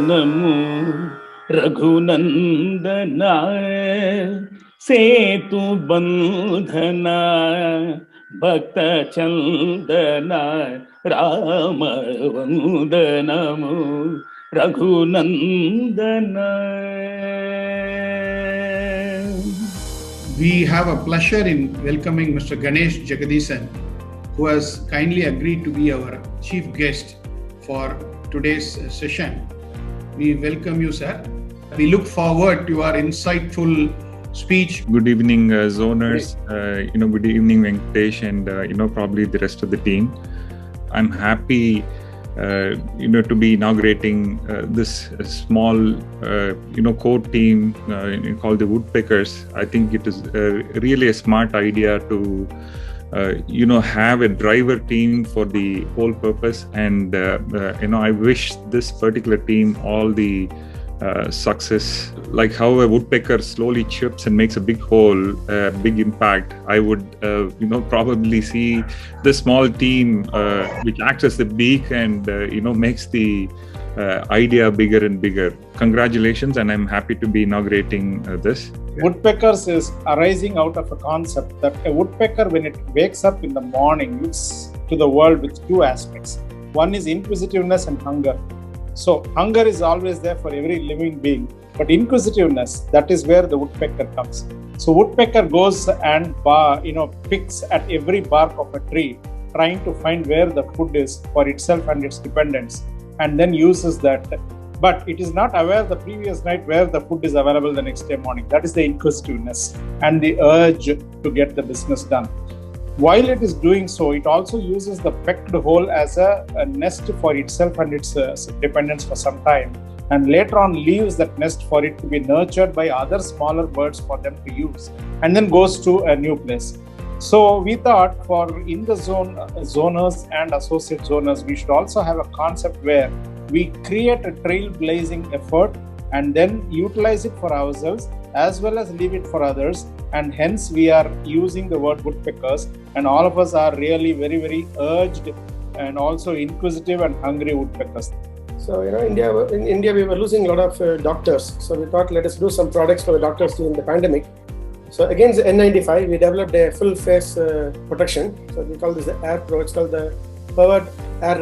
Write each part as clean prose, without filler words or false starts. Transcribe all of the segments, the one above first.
నమో రఘునందన సేతు బంధన భక్త చందన రామ వందనము Raghunandana. We have a pleasure in welcoming Mr. Ganesh Jagadisan, who has kindly agreed to be our chief guest for today's session. We welcome you, sir. We look forward to your insightful speech. Good evening, zoners. Good evening, Venkatesh, and probably the rest of the team. I'm happy, to be inaugurating this small, core team called the Woodpeckers. I think it is really a smart idea to have a driver team for the whole purpose, and I wish this particular team all the success. Like how a woodpecker slowly chips and makes a big hole, big impact, I would probably see the small team which acts as the beak and makes the idea bigger and bigger. Congratulations, and I'm happy to be inaugurating this. Woodpeckers is arising out of a concept that a woodpecker, when it wakes up in the morning, looks to the world with two aspects. One is inquisitiveness and hunger. So hunger is always there for every living being, but inquisitiveness, that is where the woodpecker comes. So woodpecker goes and picks at every bark of a tree, trying to find where the food is for itself and its dependents, and then uses that. But it is not aware the previous night where the food is available the next day morning. That is the inquisitiveness and the urge to get the business done. While it is doing so, it also uses the pecked hole as a nest for itself and its dependents for some time, and later on leaves that nest for it to be nurtured by other smaller birds for them to use, and then goes to a new place. So we thought for In The Zone zoners and associate zoners, we should also have a concept where we create a trailblazing effort and then utilize it for ourselves as well as leave it for others, and hence we are using the word woodpeckers, and all of us are really very, very urged and also inquisitive and hungry woodpeckers. So in India we were losing a lot of doctors, so we thought let us do some products for the doctors during the pandemic. So against the N95 we developed a full face protection. So we call this the Air Pro. It's called the powered air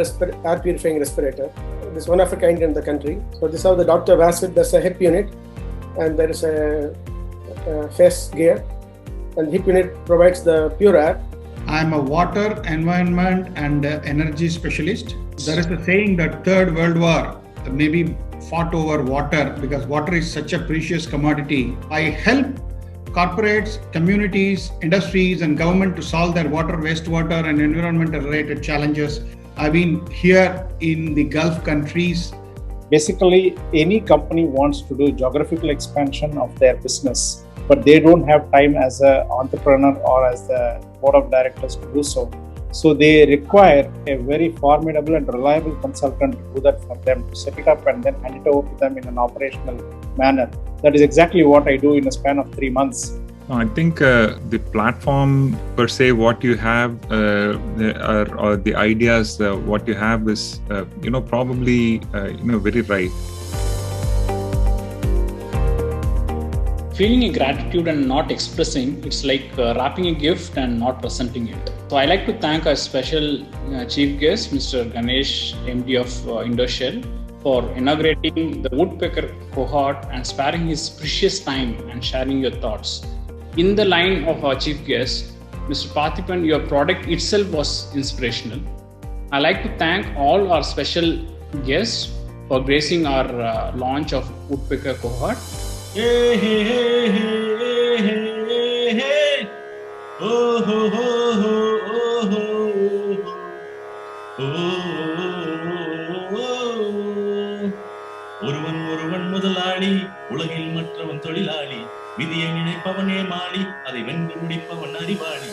purifying respirator. This is one of a kind in the country. So this is how the doctor wears it. There's a hip unit and there is a face gear, and the hip unit provides the pure air. I'm a water, environment and energy specialist. There is a saying that Third World War may be fought over water because water is such a precious commodity. I help corporates, communities, industries and government to solve their water, wastewater and environmental related challenges. I've been here in the Gulf countries. Basically, any company wants to do geographical expansion of their business, but they don't have time as an entrepreneur or as the board of directors to do so. So they require a very formidable and reliable consultant to do that for them, to set it up and then hand it over to them in an operational manner. That is exactly what I do in a span of 3 months. I think the platform per se, what you have, or the ideas, what you have is, probably, very right. Feeling a gratitude and not expressing, it's like wrapping a gift and not presenting it. So I like to thank our special chief guest, Mr. Ganesh, MD of Indoshell, for inaugurating the Woodpecker cohort and sparing his precious time and sharing your thoughts. In the line of our chief guest, Mr. Parthipan, your product itself was inspirational. I like to thank all our special guests for gracing our launch of Woodpecker cohort. Hey, hey, hey, hey, hey, hey. Oh, ho, ho, ho, oh, ho, oh, ஒருவன் முதலாளி, உலகில் மற்றவன் தொழிலாளி, விதியை நினைப்பவனே மாளி, அதை வென்று முடிப்பவன் அறிவாளி.